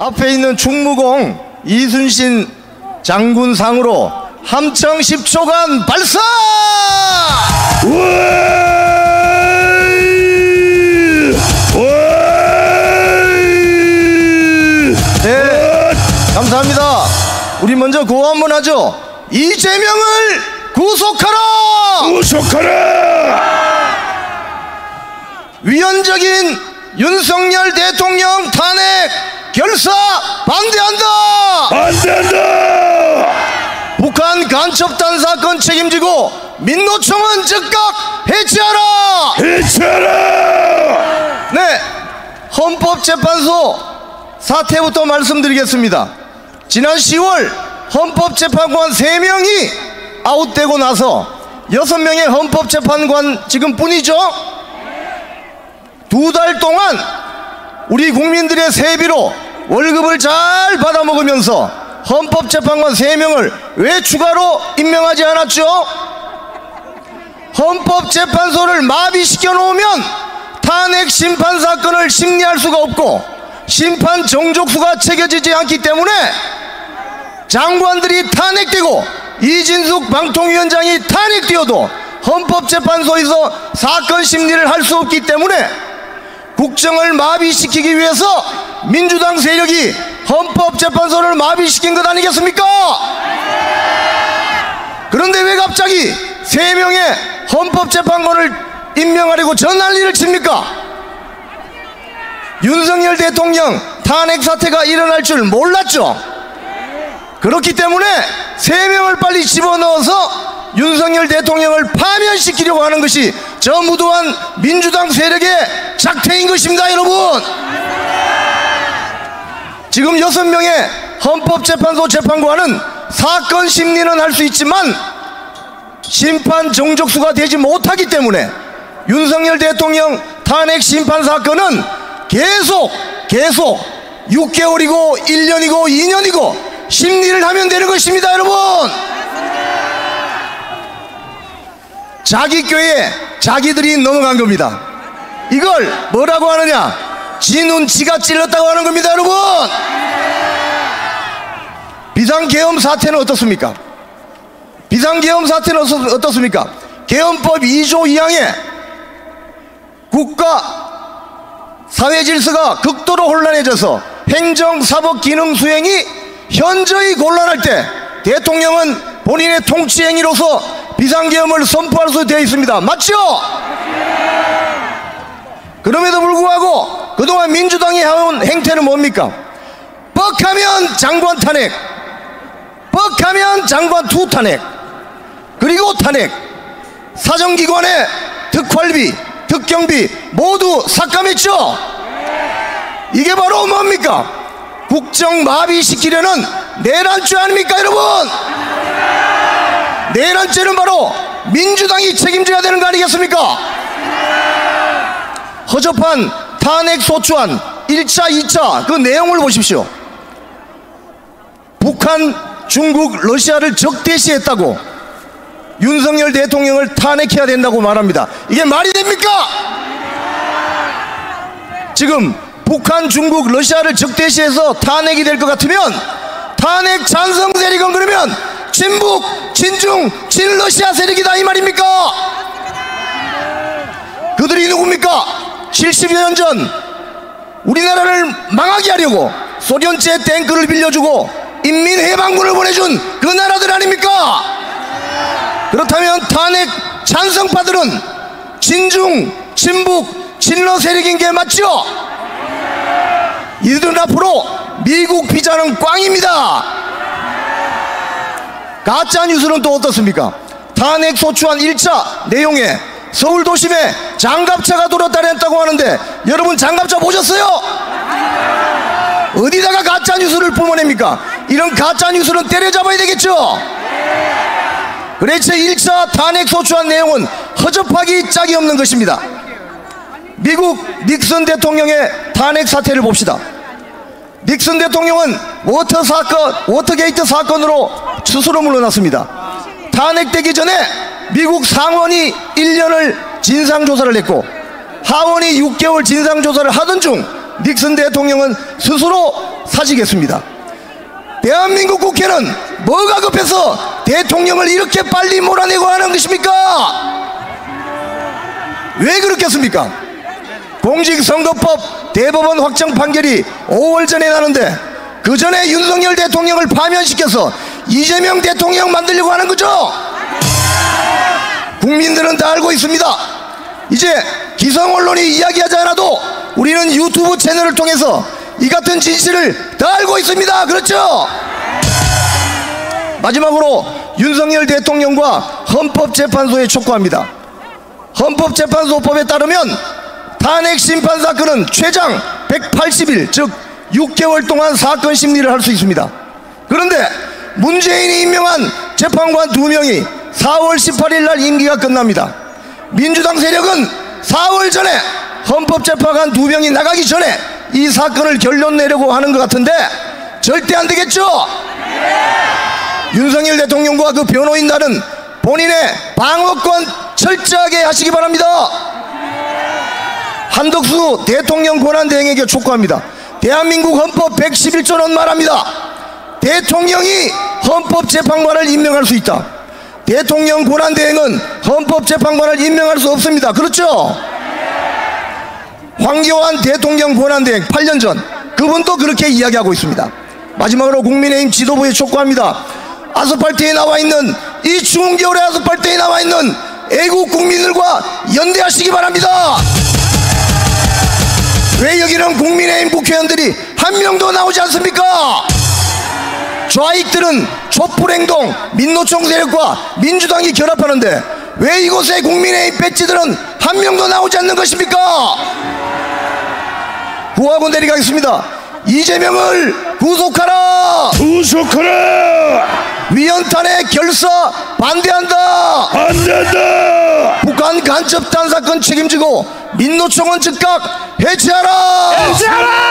앞에 있는 충무공 이순신 장군상으로 함청 10초간 발사! 네, 감사합니다. 우리 먼저 구호 한번 하죠. 이재명을 구속하라! 구속하라! 위헌적인 윤석열 대통령 탄핵 결사 반대한다! 반대한다! 북한 간첩단 사건 책임지고 민노총은 즉각 해체하라! 해체하라! 네, 헌법재판소 사태부터 말씀드리겠습니다. 지난 10월 헌법재판관 3명이 아웃되고 나서 6명의 헌법재판관 지금 뿐이죠. 2달 동안 우리 국민들의 세비로 월급을 잘 받아먹으면서 헌법재판관 3명을 왜 추가로 임명하지 않았죠? 헌법재판소를 마비시켜 놓으면 탄핵 심판 사건을 심리할 수가 없고 심판 정족수가 체결되지 않기 때문에 장관들이 탄핵되고 이진숙 방통위원장이 탄핵되어도 헌법재판소에서 사건 심리를 할 수 없기 때문에 국정을 마비시키기 위해서 민주당 세력이 헌법재판소를 마비시킨 것 아니겠습니까? 그런데 왜 갑자기 3명의 헌법재판관을 임명하려고 저 난리를 칩니까? 윤석열 대통령 탄핵 사태가 일어날 줄 몰랐죠. 그렇기 때문에 3명을 빨리 집어넣어서 윤석열 대통령을 파면시키려고 하는 것이 저 무도한 민주당 세력의 작태인 것입니다. 여러분, 지금 6명의 헌법재판소 재판관은 사건 심리는 할 수 있지만 심판 정족수가 되지 못하기 때문에 윤석열 대통령 탄핵 심판 사건은 계속 6개월이고 1년이고 2년이고 심리를 하면 되는 것입니다. 여러분, 자기 꾀에 자기들이 넘어간 겁니다. 이걸 뭐라고 하느냐? 지 눈 지가 찔렀다고 하는 겁니다. 여러분, 비상계엄 사태는 어떻습니까? 비상계엄 사태는 어떻습니까? 계엄법 2조 2항에 국가 사회질서가 극도로 혼란해져서 행정사법 기능 수행이 현저히 곤란할 때 대통령은 본인의 통치행위로서 비상계엄을 선포할 수 되어 있습니다. 맞죠? 그럼에도 불구하고 그동안 민주당이 해온 행태는 뭡니까? 뻑하면 장관 탄핵, 뻑하면 장관 투 탄핵, 그리고 탄핵, 사정기관의 특활비, 특경비 모두 삭감했죠. 이게 바로 뭡니까? 국정 마비시키려는 내란죄 아닙니까? 여러분, 내란죄는 바로 민주당이 책임져야 되는 거 아니겠습니까? 허접한 탄핵 소추안 1차 2차 그 내용을 보십시오. 북한, 중국, 러시아를 적대시했다고 윤석열 대통령을 탄핵해야 된다고 말합니다. 이게 말이 됩니까? 지금 북한, 중국, 러시아를 적대시해서 탄핵이 될 것 같으면 탄핵 찬성 세력은 그러면 친북, 친중, 친러시아 세력이다 이 말입니까? 그들이 누굽니까? 70여 년 전 우리나라를 망하게 하려고 소련제 탱크를 빌려주고 인민해방군을 보내준 그 나라들 아닙니까? 그렇다면 탄핵 찬성파들은 친중, 친북, 친러 세력인 게 맞죠? 이들은 앞으로 미국 비자는 꽝입니다. 가짜뉴스는 또 어떻습니까? 탄핵 소추안 1차 내용에 서울 도심에 장갑차가 돌아다녔다고 하는데 여러분 장갑차 보셨어요? 어디다가 가짜뉴스를 뿜어냅니까? 이런 가짜뉴스는 때려잡아야 되겠죠? 그래서 1차 탄핵 소추안 내용은 허접하기 짝이 없는 것입니다. 미국 닉슨 대통령의 탄핵 사태를 봅시다. 닉슨 대통령은 워터게이트 사건으로 스스로 물러났습니다. 탄핵되기 전에 미국 상원이 1년을 진상조사를 했고 하원이 6개월 진상조사를 하던 중 닉슨 대통령은 스스로 사시겠습니다. 대한민국 국회는 뭐가 급해서 대통령을 이렇게 빨리 몰아내고 하는 것입니까? 왜 그렇겠습니까? 공직선거법 대법원 확정 판결이 5월 전에 나는데 그 전에 윤석열 대통령을 파면시켜서 이재명 대통령 만들려고 하는 거죠. 국민들은 다 알고 있습니다. 이제 기성 언론이 이야기하지 않아도 우리는 유튜브 채널을 통해서 이 같은 진실을 다 알고 있습니다. 그렇죠? 마지막으로 윤석열 대통령과 헌법재판소에 촉구합니다. 헌법재판소법에 따르면 탄핵 심판 사건은 최장 180일, 즉 6개월 동안 사건 심리를 할 수 있습니다. 그런데 문재인이 임명한 재판관 2명이 4월 18일 날 임기가 끝납니다. 민주당 세력은 4월 전에 헌법재판관 2명이 나가기 전에 이 사건을 결론 내려고 하는 것 같은데 절대 안 되겠죠? 윤석열 대통령과 그 변호인단은 본인의 방어권 철저하게 하시기 바랍니다. 한덕수 대통령 권한대행에게 촉구합니다. 대한민국 헌법 111조는 말합니다. 대통령이 헌법재판관을 임명할 수 있다. 대통령 권한대행은 헌법재판관을 임명할 수 없습니다. 그렇죠? 황교안 대통령 권한대행 8년 전 그분도 그렇게 이야기하고 있습니다. 마지막으로 국민의힘 지도부에 촉구합니다. 아스팔트에 나와있는 이 추운 겨울에 아스팔트에 나와있는 애국 국민들과 연대하시기 바랍니다. 왜 여기는 국민의힘 국회의원들이 한 명도 나오지 않습니까? 좌익들은 촛불행동, 민노총 세력과 민주당이 결합하는데 왜 이곳에 국민의힘 배지들은 한 명도 나오지 않는 것입니까? 구하고 내려가겠습니다. 이재명을 구속하라! 구속하라! 위헌탄핵 결사 반대한다! 반대한다! 북한 간첩 탄사건 책임지고 민노총은 즉각 해체하라! 해체하라!